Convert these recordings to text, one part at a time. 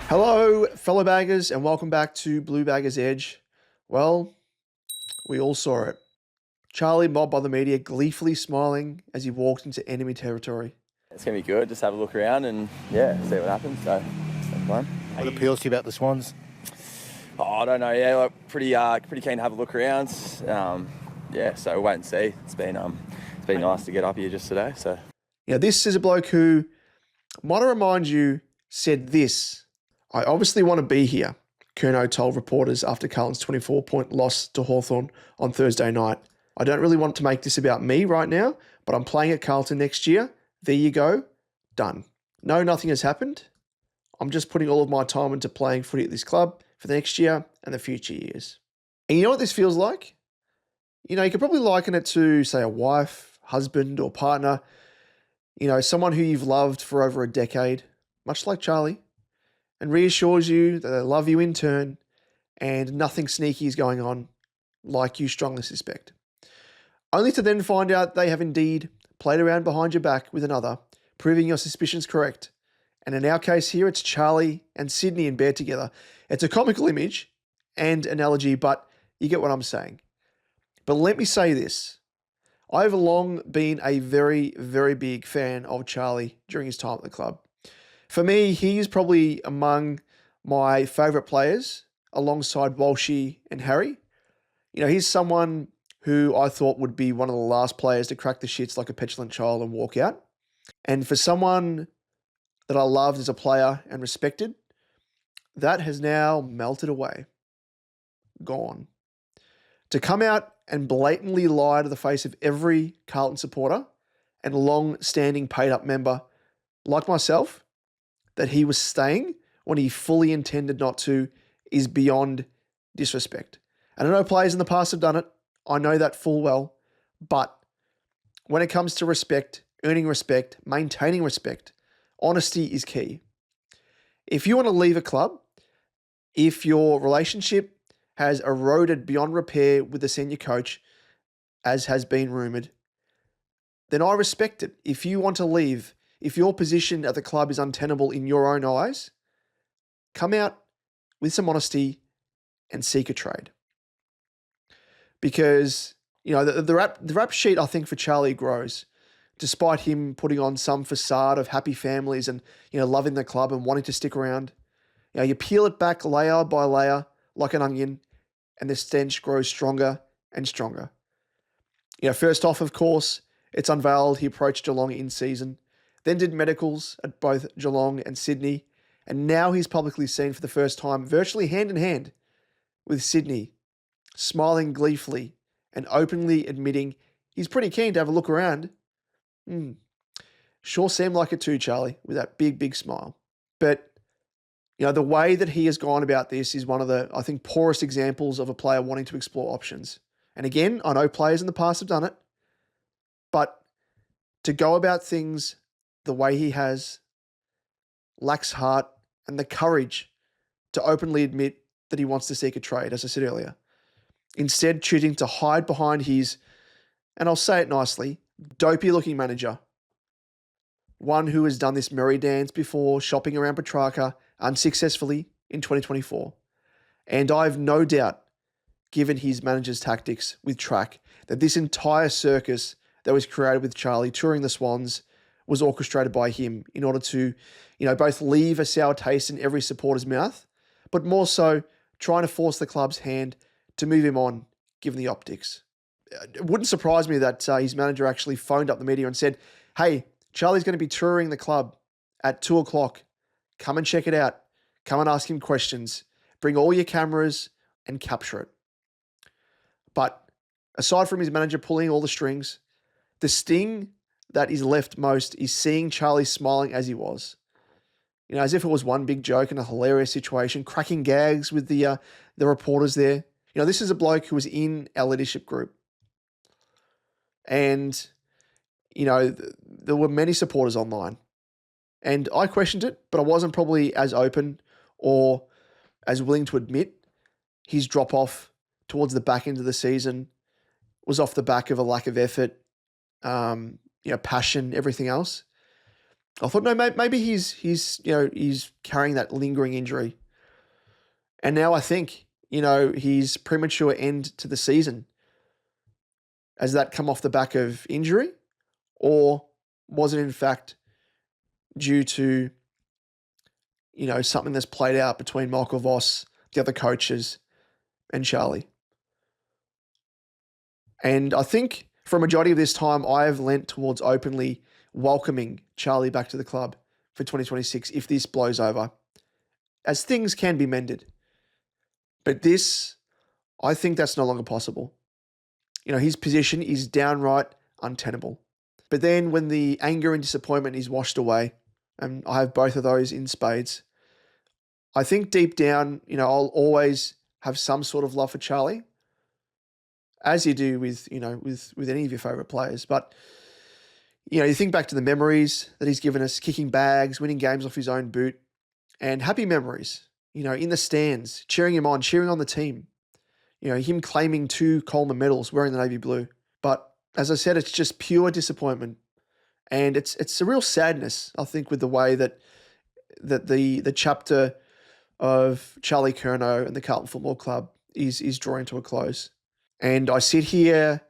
Hello, fellow baggers, and welcome back to Bluebaggers Edge. Well, we all saw it. Charlie, mobbed by the media, gleefully smiling as he walked into enemy territory. It's going to be good. Just have a look around and, see what happens. So, it's fun. What appeals to you about the Swans? Oh, I don't know. Yeah, like, pretty keen to have a look around. So we'll wait and see. It's been nice to get up here just today. So, This is a bloke who, might I remind you, said this: "I obviously want to be here," Curnow told reporters after Carlton's 24-point loss to Hawthorn on Thursday night. "I don't really want to make this about me right now, but I'm playing at Carlton next year. There you go. Done. No, nothing has happened. I'm just putting all of my time into playing footy at this club for the next year and the future years." And you know what this feels like? You could probably liken it to, say, a wife, husband, or partner. Someone who you've loved for over a decade, much like Charlie, and reassures you that they love you in turn and nothing sneaky is going on, like you strongly suspect. Only to then find out they have indeed played around behind your back with another, proving your suspicions correct. And in our case here, it's Charlie and Sydney in bed together. It's a comical image and analogy, but you get what I'm saying. But let me say this. I've long been a very, very big fan of Charlie during his time at the club. For me, he is probably among my favourite players alongside Walshy and Harry. He's someone who I thought would be one of the last players to crack the shits like a petulant child and walk out. And for someone that I loved as a player and respected, that has now melted away. Gone. To come out and blatantly lie to the face of every Carlton supporter and long-standing paid-up member like myself that he was staying when he fully intended not to is beyond disrespect. And I know players in the past have done it. I know that full well. But when it comes to respect, earning respect, maintaining respect, honesty is key. If you want to leave a club, if your relationship has eroded beyond repair with the senior coach, as has been rumoured, then I respect it. If you want to leave, if your position at the club is untenable in your own eyes, come out with some honesty and seek a trade. Because, the rap sheet, I think, for Charlie grows, despite him putting on some facade of happy families and, loving the club and wanting to stick around. You peel it back layer by layer like an onion, and the stench grows stronger and stronger. First off, of course, it's unveiled he approached Geelong in season, then did medicals at both Geelong and Sydney, and now he's publicly seen for the first time, virtually hand in hand with Sydney, smiling gleefully and openly admitting he's pretty keen to have a look around. Sure seemed like it too, Charlie, with that big, big smile. But the way that he has gone about this is one of the, I think, poorest examples of a player wanting to explore options. And again, I know players in the past have done it, but to go about things the way he has lacks heart and the courage to openly admit that he wants to seek a trade, as I said earlier. Instead, choosing to hide behind his, and I'll say it nicely, dopey-looking manager. One who has done this merry dance before, shopping around Petrarca unsuccessfully in 2024. And I have no doubt, given his manager's tactics with track, that this entire circus that was created with Charlie touring the Swans was orchestrated by him in order to, both leave a sour taste in every supporter's mouth, but more so trying to force the club's hand to move him on, given the optics. It wouldn't surprise me that his manager actually phoned up the media and said, "Hey, Charlie's going to be touring the club at 2:00. Come and check it out. Come and ask him questions. Bring all your cameras and capture it." But aside from his manager pulling all the strings, the sting that is left most is seeing Charlie smiling as he was. As if it was one big joke and a hilarious situation, cracking gags with the reporters there. This is a bloke who was in our leadership group. And, there were many supporters online. And I questioned it, but I wasn't probably as open or as willing to admit his drop-off towards the back end of the season was off the back of a lack of effort, passion, everything else. I thought, no, maybe he's carrying that lingering injury. And now I think, his premature end to the season, has that come off the back of injury? Or was it in fact due to, something that's played out between Michael Voss, the other coaches, and Charlie? And I think for a majority of this time, I have lent towards openly welcoming Charlie back to the club for 2026 if this blows over, as things can be mended. But this, I think that's no longer possible. His position is downright untenable. But then when the anger and disappointment is washed away, and I have both of those in spades, I think deep down, I'll always have some sort of love for Charlie, as you do with any of your favourite players. But, you think back to the memories that he's given us, kicking bags, winning games off his own boot, and happy memories, in the stands, cheering him on, cheering on the team. Him claiming 2 Coleman medals wearing the navy blue. But as I said, it's just pure disappointment. And it's a real sadness, I think, with the way that the chapter of Charlie Curnow and the Carlton Football Club is drawing to a close. And I sit here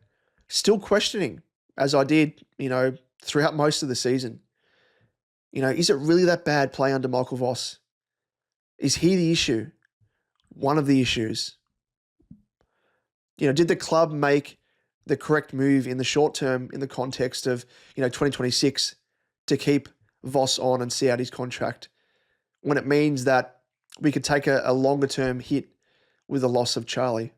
still questioning, as I did, throughout most of the season. Is it really that bad play under Michael Voss? Is he the issue? One of the issues? Did the club make the correct move in the short term in the context of, 2026 to keep Voss on and see out his contract, when it means that we could take a longer term hit with the loss of Charlie?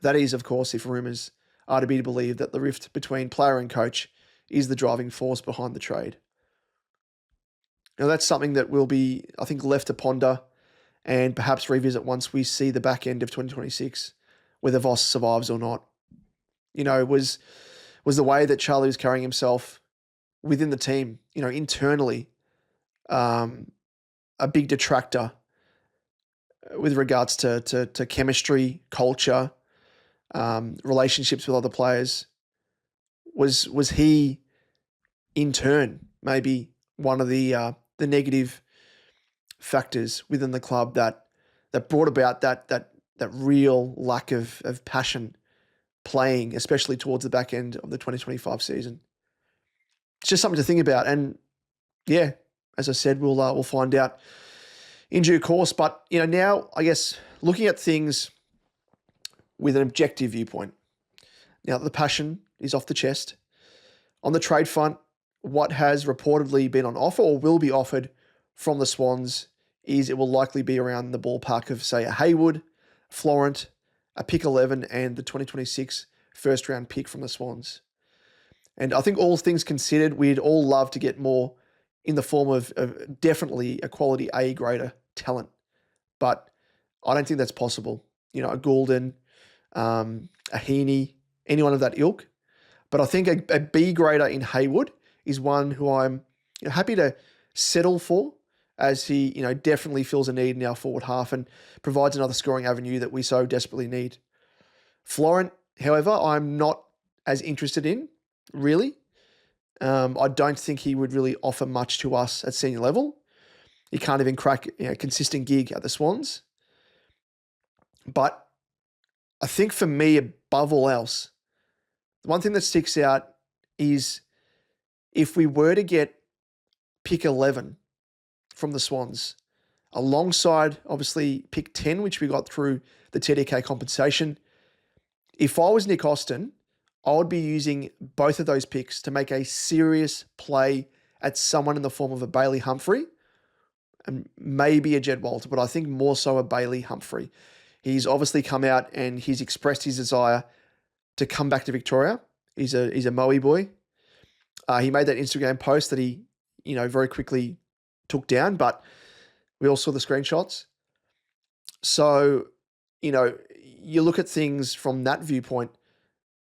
That is, of course, if rumours are to be believed that the rift between player and coach is the driving force behind the trade. That's something that will be, I think, left to ponder and perhaps revisit once we see the back end of 2026, whether Voss survives or not. Was the way that Charlie was carrying himself within the team, internally, a big detractor with regards to chemistry, culture, relationships with other players? Was he, in turn, maybe one of the negative factors within the club that brought about that real lack of passion playing, especially towards the back end of the 2025 season? It's just something to think about. And yeah, as I said, we'll find out in due course. But now I guess looking at things with an objective viewpoint, now that the passion is off the chest, on the trade front, what has reportedly been on offer or will be offered from the Swans is it will likely be around the ballpark of, say, a Haywood, Florent, a pick 11, and the 2026 first round pick from the Swans. And I think all things considered, we'd all love to get more in the form of definitely a quality A grader talent. But I don't think that's possible. A Goulden, a Heaney, anyone of that ilk. But I think a B grader in Haywood is one who I'm happy to settle for, as he definitely fills a need in our forward half and provides another scoring avenue that we so desperately need. Florent, however, I'm not as interested in, really. I don't think he would really offer much to us at senior level. He can't even crack a consistent gig at the Swans. But I think for me, above all else, the one thing that sticks out is if we were to get pick 11 from the Swans, alongside obviously pick 10, which we got through the TDK compensation, if I was Nick Austin, I would be using both of those picks to make a serious play at someone in the form of a Bailey Humphrey and maybe a Jed Walter, but I think more so a Bailey Humphrey. He's obviously come out and he's expressed his desire to come back to Victoria. He's a Moe boy. He made that Instagram post that he, very quickly took down, but we all saw the screenshots. So, you look at things from that viewpoint,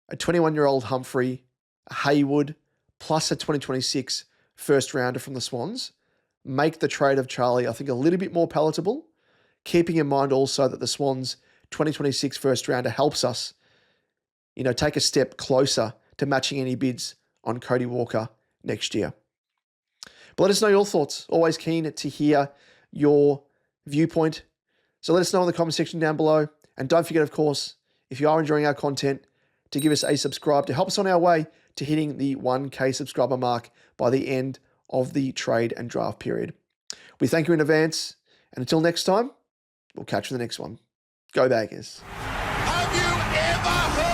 a 21-year-old Humphrey, a Haywood, plus a 2026 first rounder from the Swans, make the trade of Charlie, I think, a little bit more palatable, keeping in mind also that the Swans 2026 first rounder helps us, take a step closer to matching any bids on Cody Walker next year. But let us know your thoughts. Always keen to hear your viewpoint. So let us know in the comment section down below. And don't forget, of course, if you are enjoying our content, to give us a subscribe to help us on our way to hitting the 1K subscriber mark by the end of the trade and draft period. We thank you in advance. And until next time, we'll catch you in the next one. Go Baggers. Have you ever heard